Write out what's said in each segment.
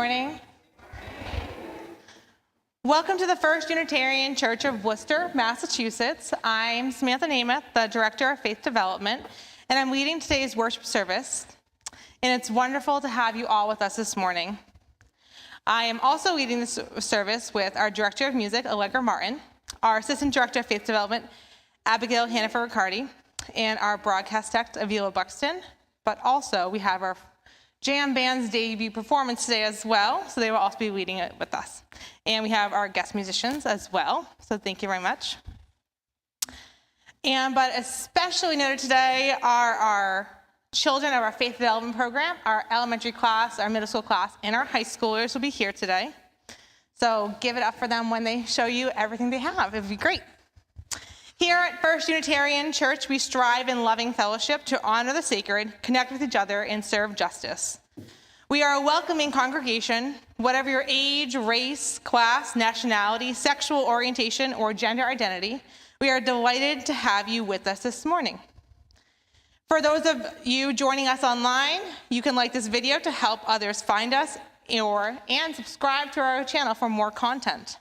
morning. Welcome to the First Unitarian Church of Worcester, Massachusetts. I'm Samantha Nemeth, the Director of Faith Development, and I'm leading today's worship service. And it's wonderful to have you all with us this morning. I am also leading this service with our Director of Music, Allegra Martin, our Assistant Director of Faith Development, Abigail Hannaford-Riccardi, and our broadcast tech, Avila Buxton. But also, we have our jam band's debut performance today as well, so they will also be leading it with us. And we have our guest musicians as well, so thank you very much. But especially noted today are our children of our Faith Development Program, our elementary class, our middle school class, and our high schoolers will be here today. So give it up for them when they show you everything they have. It would be great. Here at First Unitarian Church, we strive in loving fellowship to honor the sacred, connect with each other, and serve justice. We are a welcoming congregation, whatever your age, race, class, nationality, sexual orientation, or gender identity. We are delighted to have you with us this morning. For those of you joining us online, you can like this video to help others find us and subscribe to our channel for more content.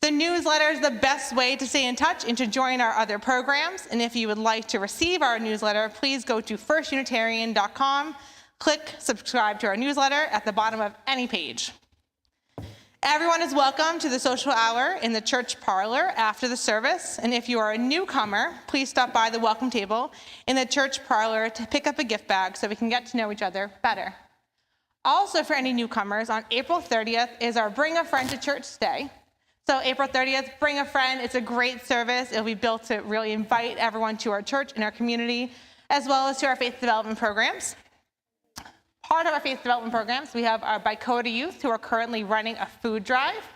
The newsletter is the best way to stay in touch and to join our other programs. And if you would like to receive our newsletter, please go to firstunitarian.com, click subscribe to our newsletter at the bottom of any page. Everyone is welcome to the social hour in the church parlor after the service. And if you are a newcomer, please stop by the welcome table in the church parlor to pick up a gift bag so we can get to know each other better. Also, for any newcomers, on April 30th is our Bring a Friend to Church Day. So April 30th, bring a friend. It's a great service. It'll be built to really invite everyone to our church and our community, as well as to our faith development programs. Part of our faith development programs, we have our Bicota youth who are currently running a food drive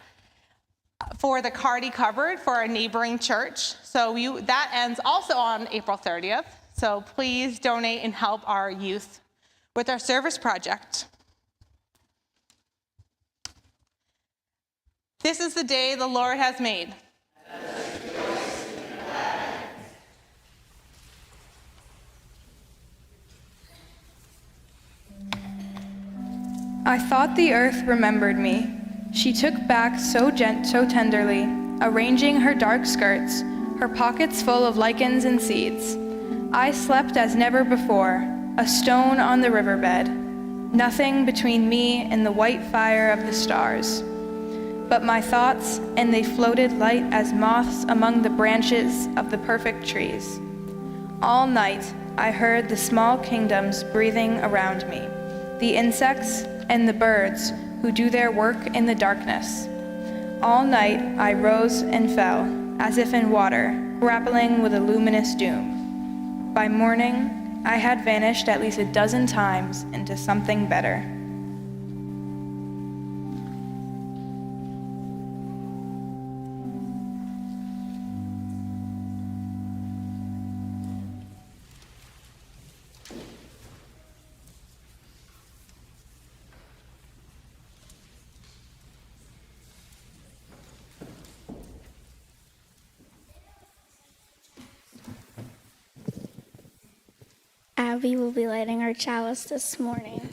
for the Cardi Cupboard for our neighboring church. So that ends also on April 30th. So please donate and help our youth with our service project. This is the day the Lord has made. I thought the earth remembered me. She took back so tenderly, arranging her dark skirts, her pockets full of lichens and seeds. I slept as never before, a stone on the riverbed, nothing between me and the white fire of the stars. But my thoughts, and they floated light as moths among the branches of the perfect trees. All night I heard the small kingdoms breathing around me, the insects and the birds who do their work in the darkness. All night I rose and fell, as if in water, grappling with a luminous doom. By morning, I had vanished at least a dozen times into something better. Abby will be lighting our chalice this morning.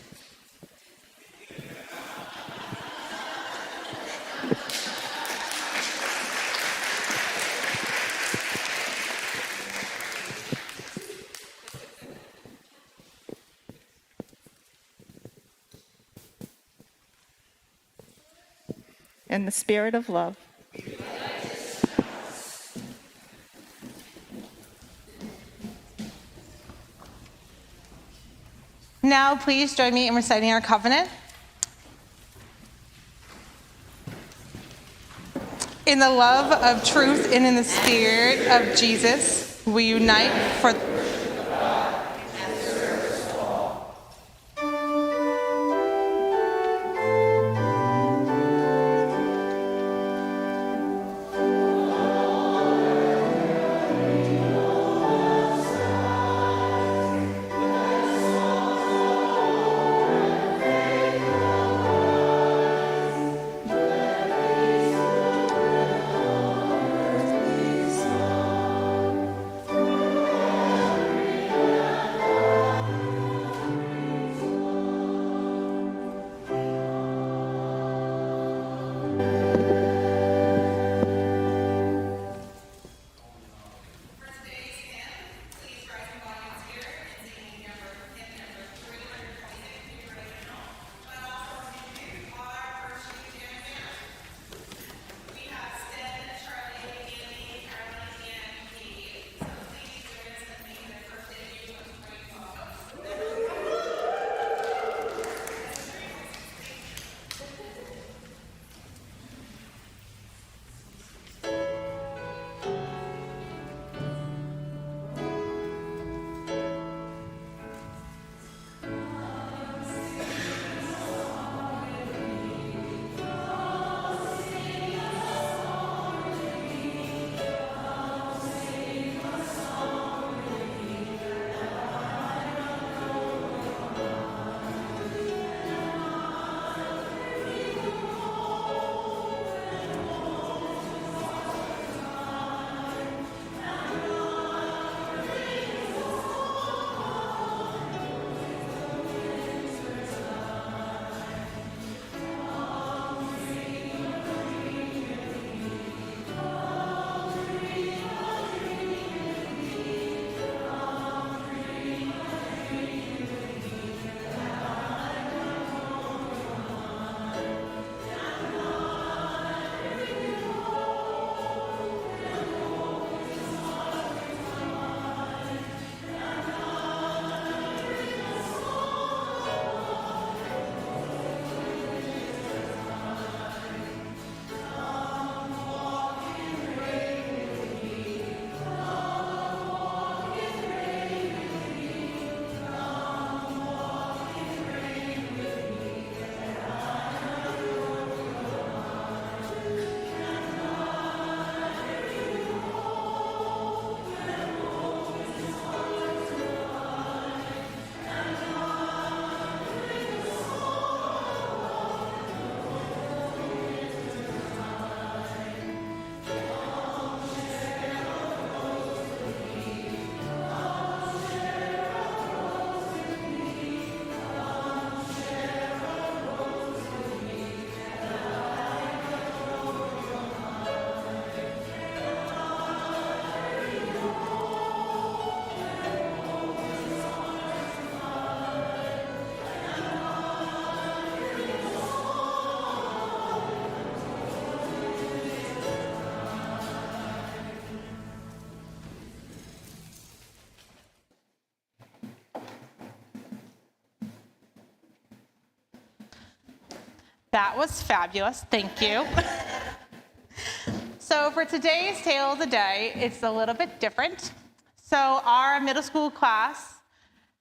In the spirit of love. Now, please join me in reciting our covenant. In the love of truth and in the spirit of Jesus, we unite for That was fabulous. Thank you. So for today's Tale of the Day, it's a little bit different. So our middle school class,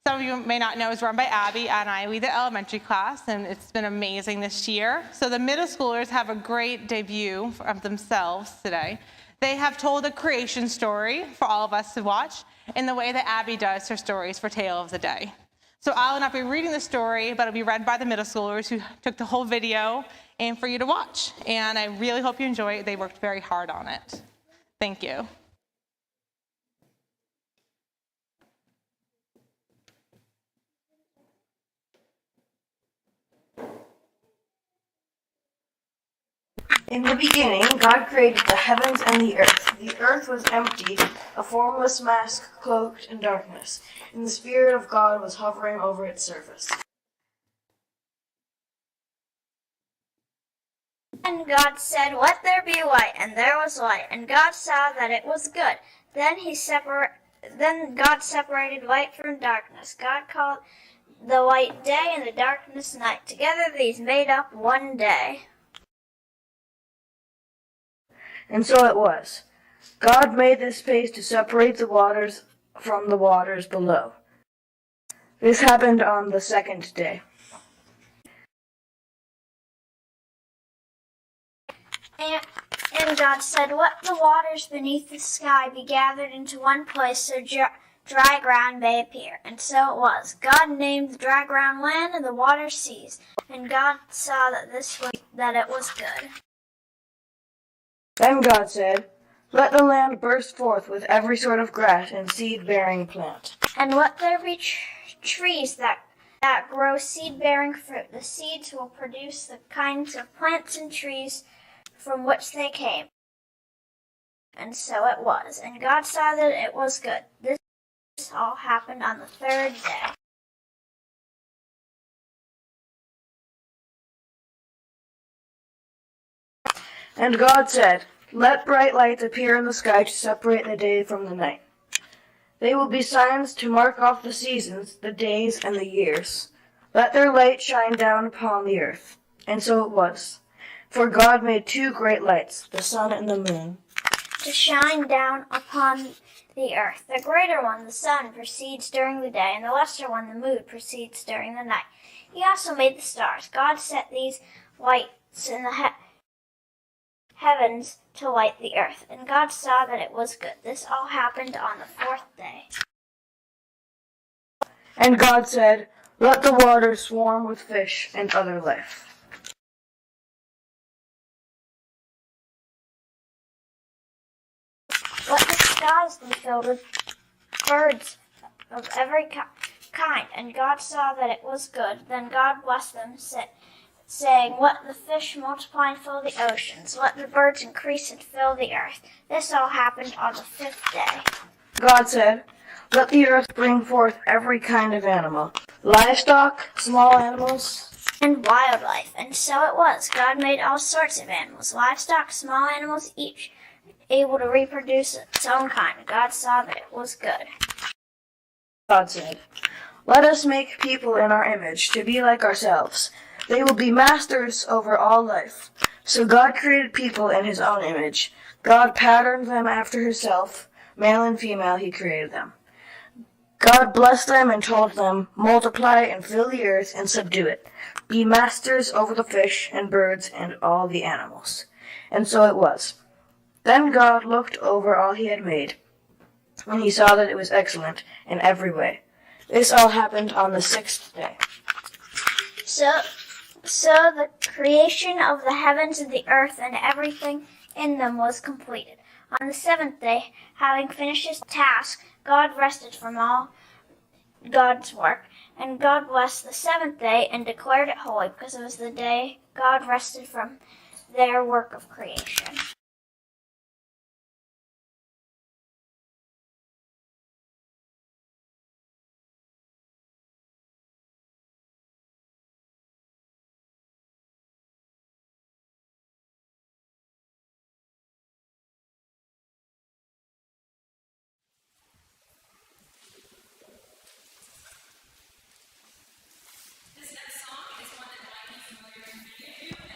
some of you may not know, is run by Abby, and I lead the elementary class, and it's been amazing this year. So the middle schoolers have a great debut of themselves today. They have told a creation story for all of us to watch in the way that Abby does her stories for Tale of the Day. So I will not be reading the story, but it'll be read by the middle schoolers who took the whole video and for you to watch. And I really hope you enjoy it. They worked very hard on it. Thank you. In the beginning, God created the heavens and the earth. The earth was empty, a formless mass cloaked in darkness, and the Spirit of God was hovering over its surface. And God said, "Let there be light," and there was light. And God saw that it was good. Then God separated light from darkness. God called the light day and the darkness night. Together these made up one day. And so it was. God made this space to separate the waters from the waters below. This happened on the second day. And God said, "Let the waters beneath the sky be gathered into one place so dry ground may appear." And so it was. God named the dry ground land and the waters seas. And God saw that it was good. Then God said, "Let the land burst forth with every sort of grass and seed-bearing plant. And let there be trees that grow seed-bearing fruit. The seeds will produce the kinds of plants and trees from which they came." And so it was. And God saw that it was good. This all happened on the third day. And God said, "Let bright lights appear in the sky to separate the day from the night. They will be signs to mark off the seasons, the days, and the years. Let their light shine down upon the earth." And so it was. For God made two great lights, the sun and the moon, to shine down upon the earth. The greater one, the sun, proceeds during the day, and the lesser one, the moon, proceeds during the night. He also made the stars. God set these lights in the heavens to light the earth. And God saw that it was good. This all happened on the fourth day. And God said, "Let the waters swarm with fish and other life." Let the skies be filled with birds of every kind. And God saw that it was good. Then God blessed them, saying, "Let the fish multiply and fill the oceans. Let the birds increase and fill the earth." This all happened on the fifth day. God said, "Let the earth bring forth every kind of animal, livestock, small animals, and wildlife." And so it was. God made all sorts of animals, livestock, small animals, each able to reproduce its own kind. God saw that it was good. God said, "Let us make people in our image, to be like ourselves. They will be masters over all life." So God created people in his own image. God patterned them after himself. Male and female he created them. God blessed them and told them, "Multiply and fill the earth and subdue it. Be masters over the fish and birds and all the animals." And so it was. Then God looked over all he had made, and he saw that it was excellent in every way. This all happened on the sixth day. So the creation of the heavens and the earth and everything in them was completed. On the seventh day, having finished his task, God rested from all God's work. And God blessed the seventh day and declared it holy, because it was the day God rested from their work of creation. This next song is one that might be familiar to many of you.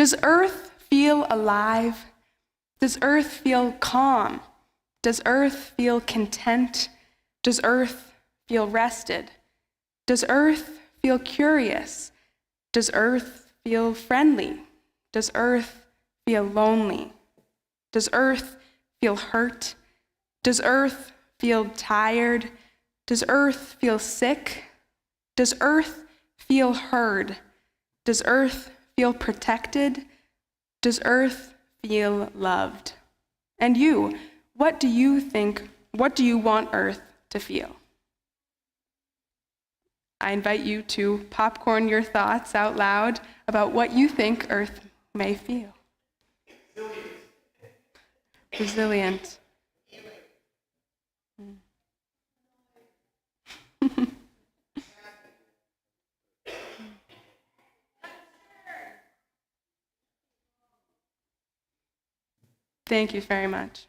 Does earth feel alive? Does earth feel calm? Does earth feel content? Does earth feel rested? Does earth feel curious? Does earth feel friendly? Does earth feel lonely? Does earth feel hurt? Does earth feel tired? Does earth feel sick? Does earth feel heard? Does earth feel protected? Does earth feel loved? And you, what do you want earth to feel? I invite you to popcorn your thoughts out loud about what you think earth may feel. Resilient. Thank you very much.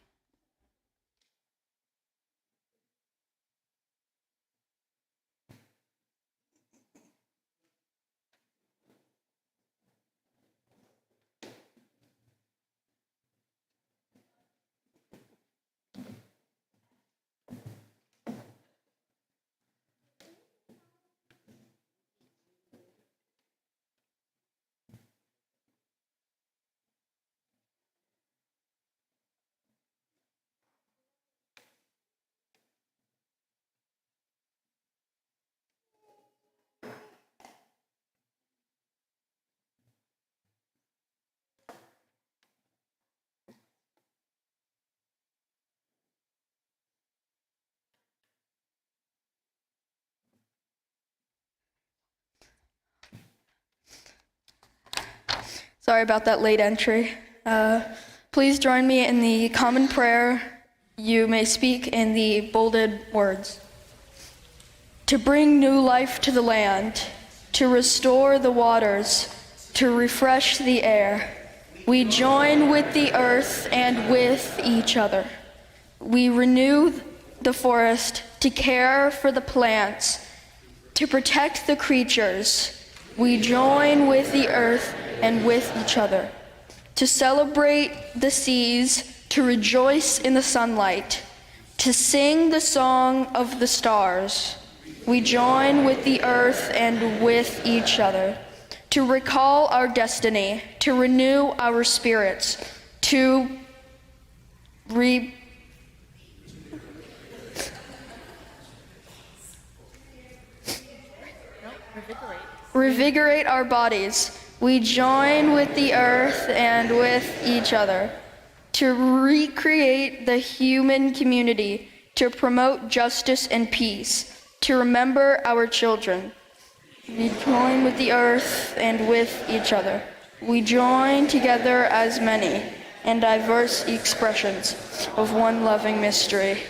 Sorry about that late entry. Please join me in the common prayer. You may speak in the bolded words. To bring new life to the land, to restore the waters, to refresh the air, we join with the earth and with each other. We renew the forest to care for the plants, to protect the creatures. We join with the earth and with each other, to celebrate the seas, to rejoice in the sunlight, to sing the song of the stars. We join with the earth and with each other, to recall our destiny, to renew our spirits, to revigorate our bodies. We join with the earth and with each other to recreate the human community, to promote justice and peace, to remember our children. We join with the earth and with each other. We join together as many and diverse expressions of one loving mystery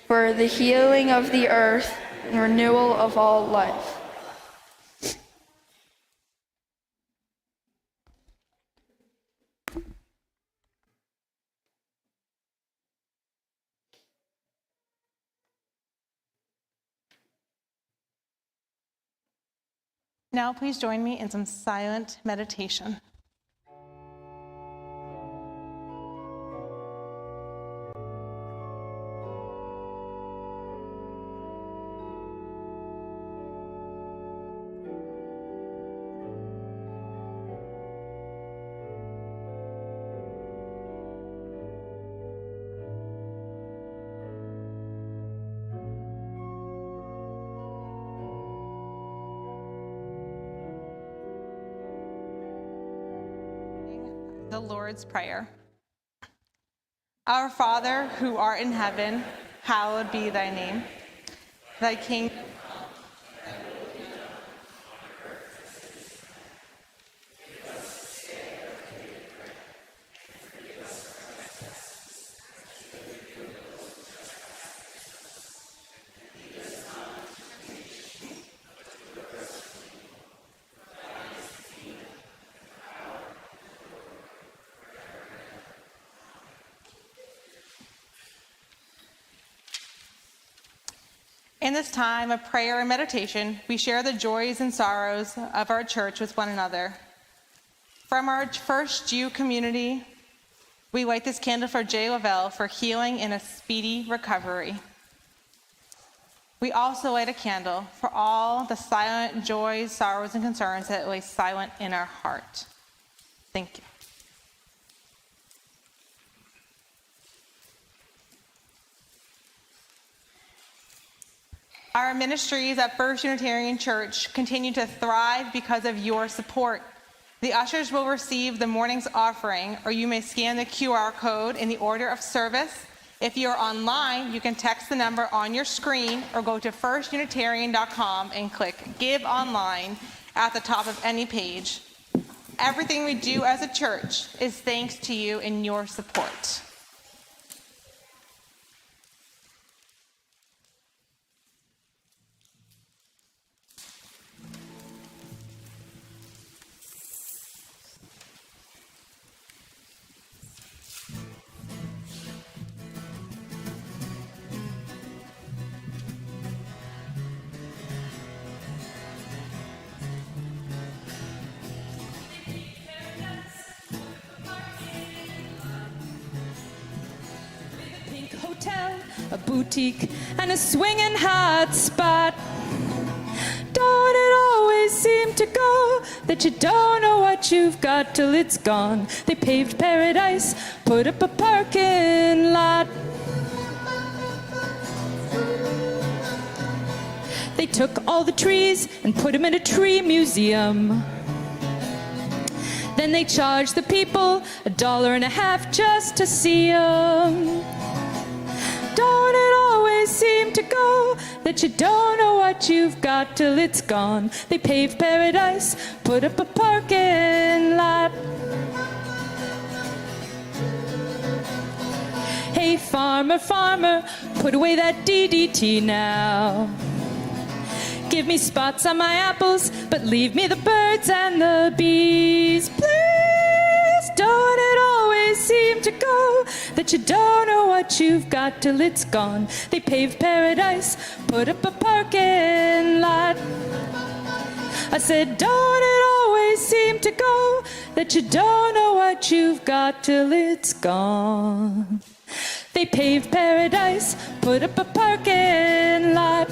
for the healing of the earth and renewal of all life. Now please join me in some silent meditation. The Lord's Prayer. Our Father, who art in heaven, hallowed be thy name. Thy kingdom In this time of prayer and meditation, we share the joys and sorrows of our church with one another. From our First Jew community, we light this candle for Jay Lavelle for healing and a speedy recovery. We also light a candle for all the silent joys, sorrows, and concerns that lay silent in our heart. Thank you. Our ministries at First Unitarian Church continue to thrive because of your support. The ushers will receive the morning's offering, or you may scan the QR code in the order of service. If you're online, you can text the number on your screen or go to firstunitarian.com and click Give Online at the top of any page. Everything we do as a church is thanks to you and your support. A boutique and a swinging hot spot. Don't it always seem to go that you don't know what you've got till it's gone? They paved paradise, put up a parking lot. They took all the trees and put them in a tree museum. Then they charged the people $1.50 just to see them. Don't it always seem to go that you don't know what you've got till it's gone? They paved paradise, put up a parking lot. Hey farmer, farmer, put away that DDT now. Give me spots on my apples, but leave me the birds and the bees, please. Don't it always seem to go that you don't know what you've got till it's gone? They paved paradise, put up a parking lot. I said, don't it always seem to go that you don't know what you've got till it's gone? They paved paradise, put up a parking lot.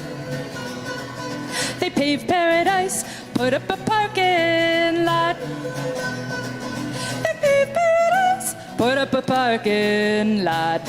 They paved paradise, put up a parking lot. They paved paradise, put up a parking lot.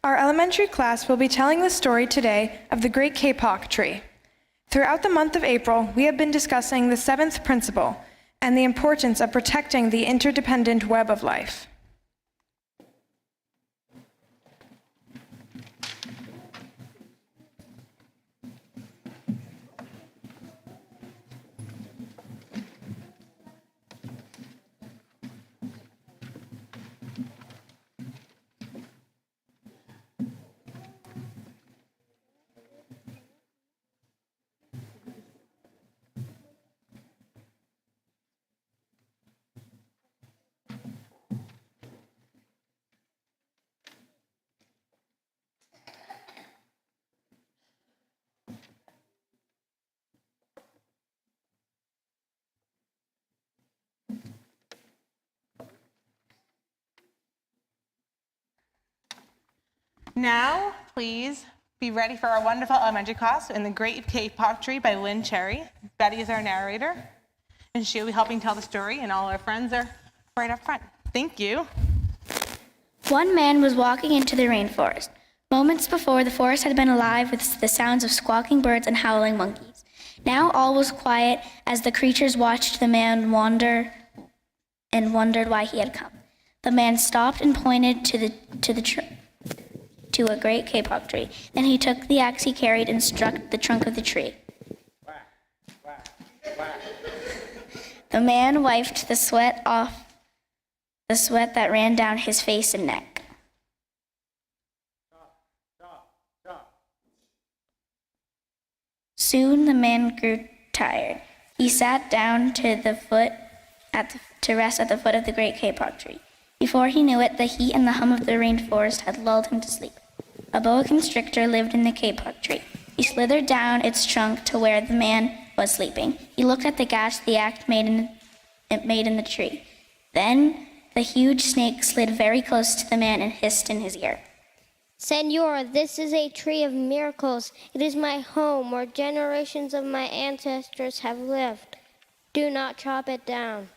Our elementary class will be telling the story today of the great kapok tree. Throughout the month of April, we have been discussing the seventh principle and the importance of protecting the interdependent web of life. Now, please be ready for our wonderful elementary class in the Great Kapok Tree by Lynn Cherry. Betty is our narrator, and she'll be helping tell the story, and all our friends are right up front. Thank you. One man was walking into the rainforest. Moments before, the forest had been alive with the sounds of squawking birds and howling monkeys. Now all was quiet as the creatures watched the man wander and wondered why he had come. The man stopped and pointed to a great kapok tree. Then he took the axe he carried and struck the trunk of the tree. The man wiped the sweat that ran down his face and neck. Soon the man grew tired. He sat down to rest at the foot of the great kapok tree. Before he knew it, the heat and the hum of the rainforest had lulled him to sleep. A boa constrictor lived in the kapok tree. He slithered down its trunk to where the man was sleeping. He looked at the gash the axe made in the tree. Then the huge snake slid very close to the man and hissed in his ear. Senor, this is a tree of miracles. It is my home where generations of my ancestors have lived. Do not chop it down.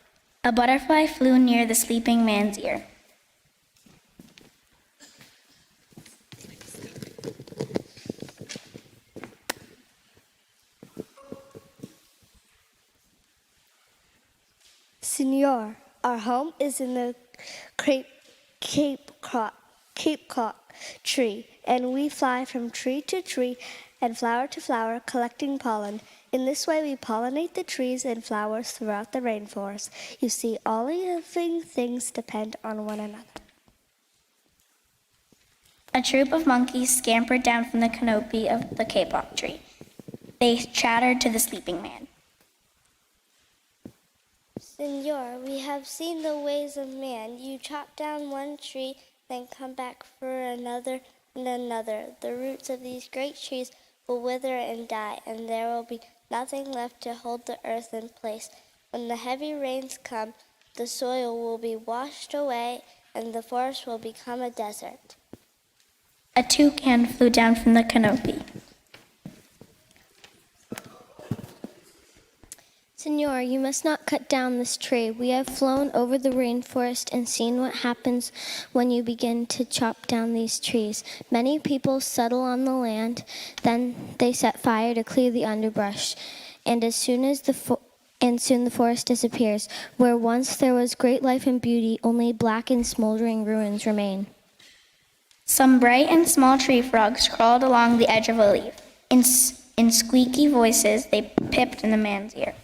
A butterfly flew near the sleeping man's ear. Senor, our home is in the kapok tree, and we fly from tree to tree and flower to flower, collecting pollen. In this way, we pollinate the trees and flowers throughout the rainforest. You see, all living things depend on one another. A troop of monkeys scampered down from the canopy of the kapok tree. They chattered to the sleeping man. Senor, we have seen the ways of man. You chop down one tree, then come back for another and another. The roots of these great trees will wither and die, and there will be nothing left to hold the earth in place. When the heavy rains come, the soil will be washed away, and the forest will become a desert. A toucan flew down from the canopy. Senor, you must not cut down this tree. We have flown over the rainforest and seen what happens when you begin to chop down these trees. Many people settle on the land, then they set fire to clear the underbrush, and soon the forest disappears. Where once there was great life and beauty, only black and smoldering ruins remain. Some bright and small tree frogs crawled along the edge of a leaf. In squeaky voices, they pipped in the man's ear.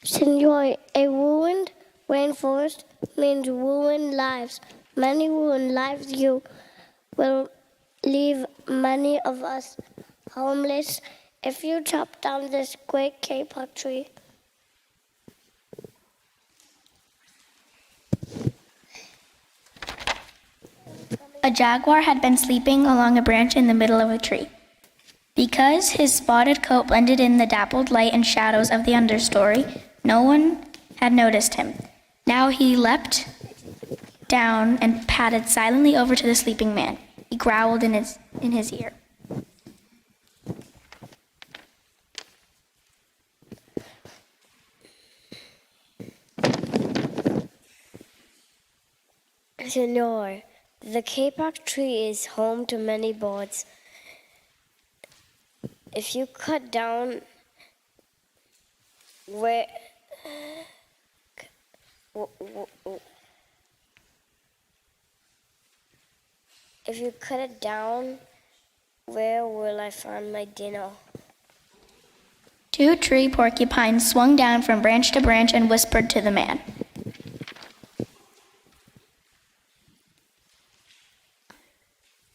Senor, a ruined rainforest means ruined lives. Many ruined lives. You will leave many of us homeless if you chop down this great kapok tree. A jaguar had been sleeping along a branch in the middle of a tree. Because his spotted coat blended in the dappled light and shadows of the understory, No one had noticed him. Now he leapt down and padded silently over to the sleeping man. He growled in his ear. Senor, the kapok tree is home to many birds. If you cut down where if you cut it down, where will I find my dinner? 2 tree porcupines swung down from branch to branch and whispered to the man.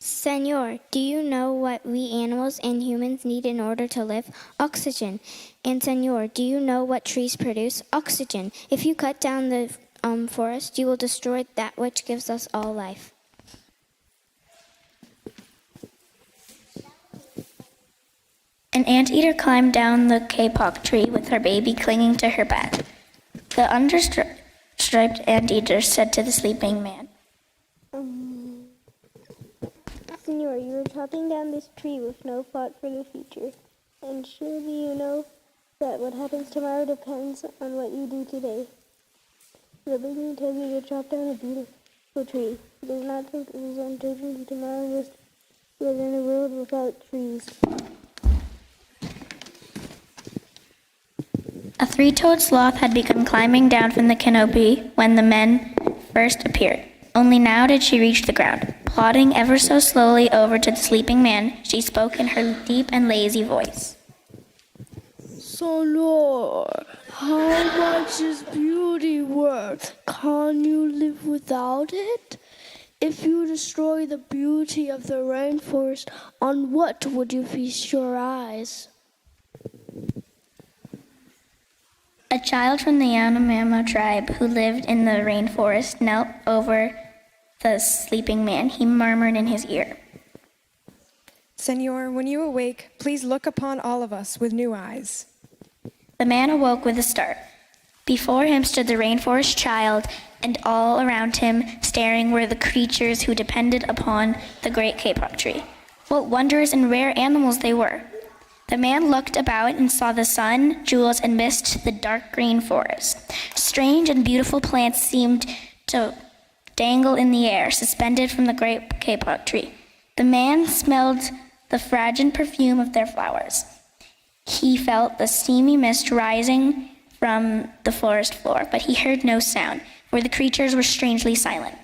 Senor, do you know what we animals and humans need in order to live? Oxygen. And Senor, do you know what trees produce? Oxygen. If you cut down the forest, you will destroy that which gives us all life. An anteater climbed down the kapok tree with her baby clinging to her back. The understriped anteater said to the sleeping man, Senor, you are chopping down this tree with no thought for the future. And surely you know that what happens tomorrow depends on what you do today. The beginning tells you to chop down a beautiful tree. It does not think it is uncertain tomorrow must live in a world without trees. A 3-toed sloth had begun climbing down from the canopy when the men first appeared. Only now did she reach the ground. Plodding ever so slowly over to the sleeping man, she spoke in her deep and lazy voice. Senor, how much is beauty worth? Can you live without it? If you destroy the beauty of the rainforest, on what would you feast your eyes? A child from the Yanomamo tribe who lived in the rainforest knelt over the sleeping man. He murmured in his ear, Senor, when you awake, please look upon all of us with new eyes. The man awoke with a start. Before him stood the rainforest child, and all around him, staring, were the creatures who depended upon the great kapok tree. What wondrous and rare animals they were! The man looked about and saw the sun, jewels, and mist, the dark green forest. Strange and beautiful plants seemed to dangle in the air, suspended from the great kapok tree. The man smelled the fragrant perfume of their flowers. He felt the steamy mist rising from the forest floor, but he heard no sound, for the creatures were strangely silent.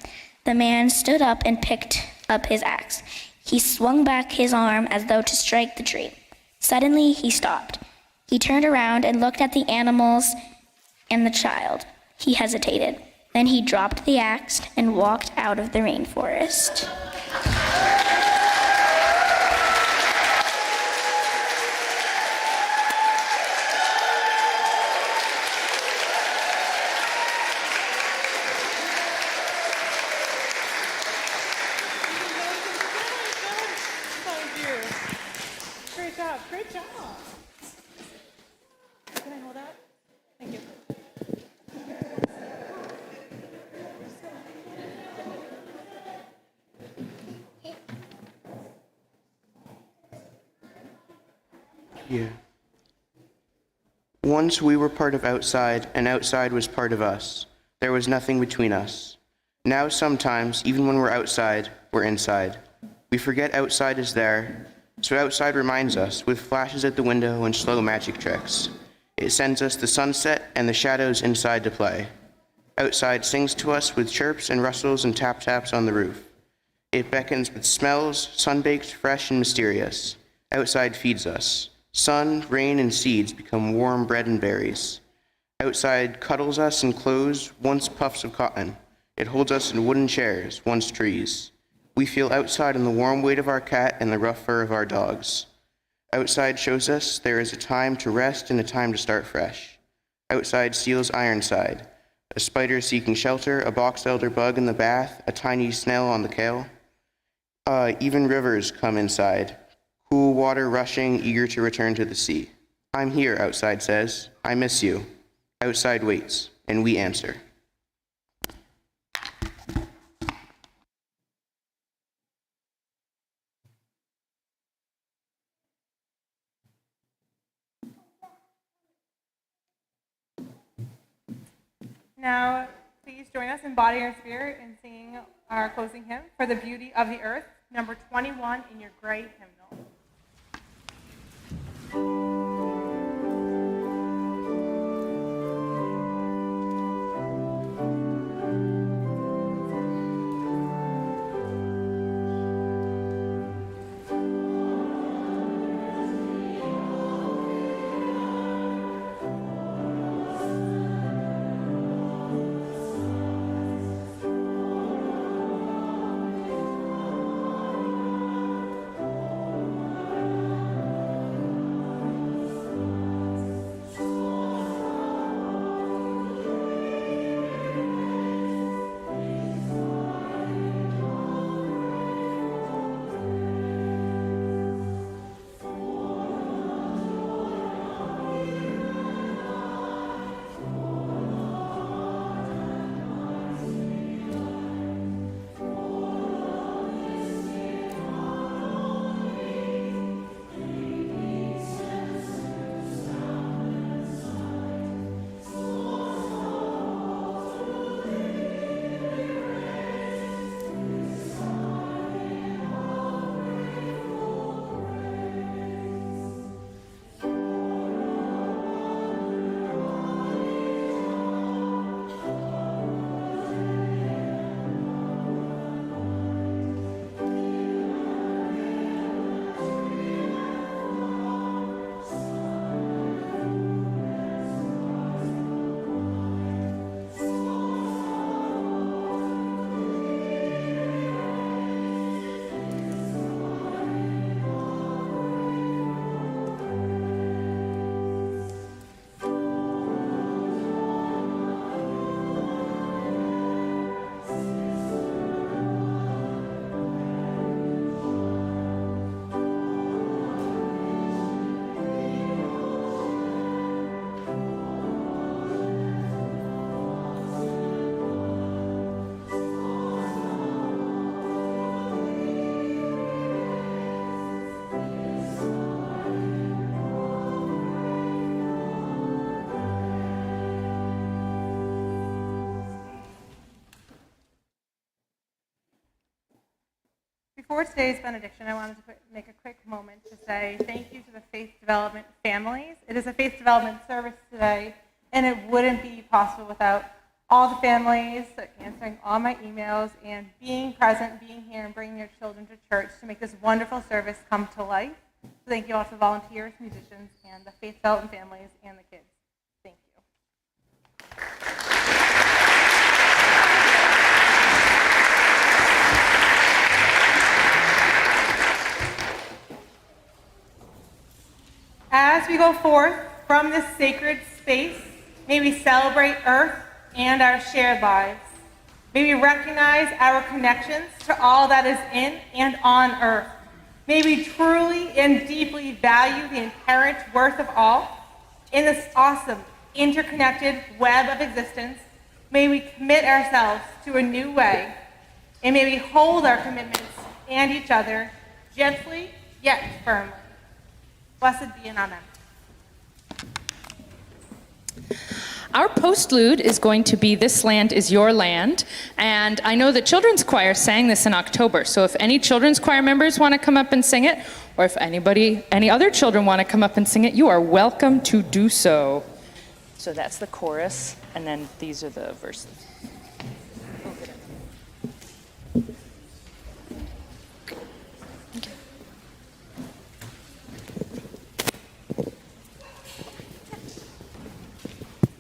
The man stood up and picked up his axe. He swung back his arm as though to strike the tree. Suddenly, he stopped. He turned around and looked at the animals and the child. He hesitated. Then he dropped the axe and walked out of the rainforest. Great job. Can I hold that? Thank you. Yeah. Once we were part of outside, and outside was part of us. There was nothing between us. Now sometimes, even when we're outside, we're inside. We forget outside is there, so outside reminds us, with flashes at the window and slow magic tricks. It sends us the sunset and the shadows inside to play. Outside sings to us with chirps and rustles and tap-taps on the roof. It beckons with smells, sun-baked, fresh, and mysterious. Outside feeds us. Sun, rain, and seeds become warm bread and berries. Outside cuddles us in clothes, once puffs of cotton. It holds us in wooden chairs, once trees. We feel outside in the warm weight of our cat and the rough fur of our dogs. Outside shows us there is a time to rest and a time to start fresh. Outside seals Ironside, a spider seeking shelter, a box elder bug in the bath, a tiny snail on the kale. Even rivers come inside, cool water rushing, eager to return to the sea. I'm here, outside says. I miss you. outside waits, and we answer. Now, please join us in body and spirit in singing our closing hymn, For the Beauty of the Earth, number 21 in your gray hymnal. Before today's benediction, I wanted to make a quick moment to say thank you to the faith development families. It is a faith development service today, and it wouldn't be possible without all the families answering all my emails and being present, being here, and bringing your children to church to make this wonderful service come to life. So thank you all to the volunteers, musicians, and the faith development families and the kids. Thank you. As we go forth from this sacred space, may we celebrate Earth and our shared lives. May we recognize our connections to all that is in and on Earth. May we truly and deeply value the inherent worth of all. In this awesome, interconnected web of existence, may we commit ourselves to a new way, and may we hold our commitments and each other gently yet firmly. Blessed be and amen. Our postlude is going to be This Land is Your Land, and I know the children's choir sang this in October, so if any children's choir members want to come up and sing it, or if any other children want to come up and sing it, you are welcome to do so. So that's the chorus, and then these are the verses.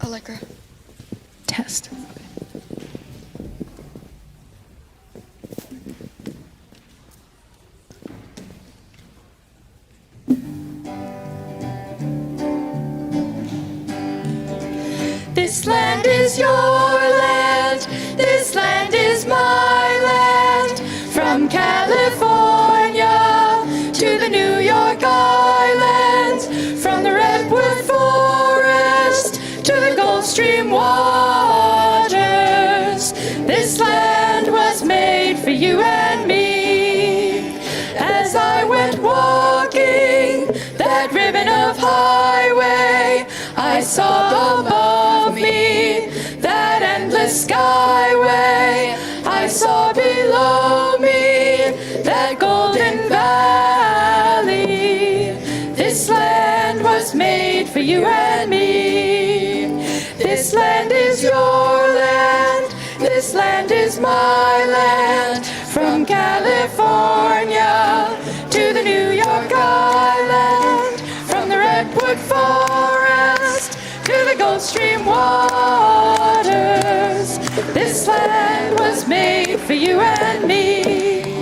Allegra. Test. This land is your land, this land is my land, from California to the New York Islands, from the Redwood Forest to the Gulf Stream waters. This land was made for you and me. As I went walking that ribbon of highway, I saw above me that endless skyway. I saw below me that golden valley. This land was made for you and me. This land is your land. This land is my land. From California to the New York Island. From the Redwood Forest to the Gulf Stream waters. This land was made for you and me.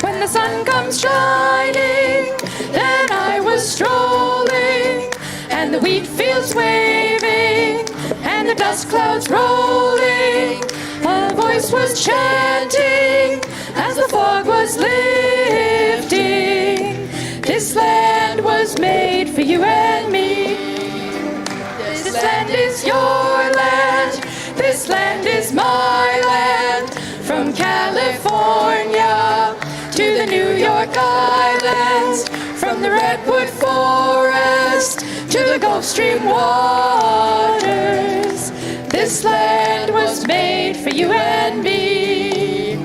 When the sun comes shining, then I was strolling, and the wheat fields waving, and the dust clouds rolling. A voice was chanting as the fog was lifting. This land was made for you and me. This land is your land. This land is my land. From California to the New York Islands. From the Redwood Forest to the Gulf Stream waters. This land was made for you and me.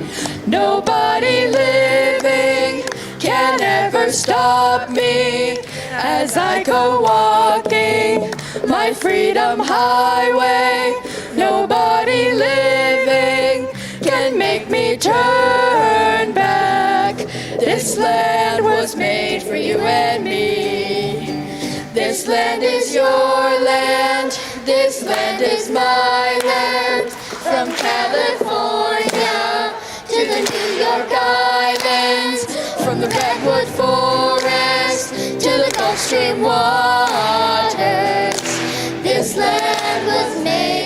Nobody living can ever stop me as I go walking my freedom highway. Nobody living can make me turn back. This land was made for you and me. This land is your land. This land is my land. From California to the New York Islands. From the Redwood Forest to the Gulf Stream waters. This land was made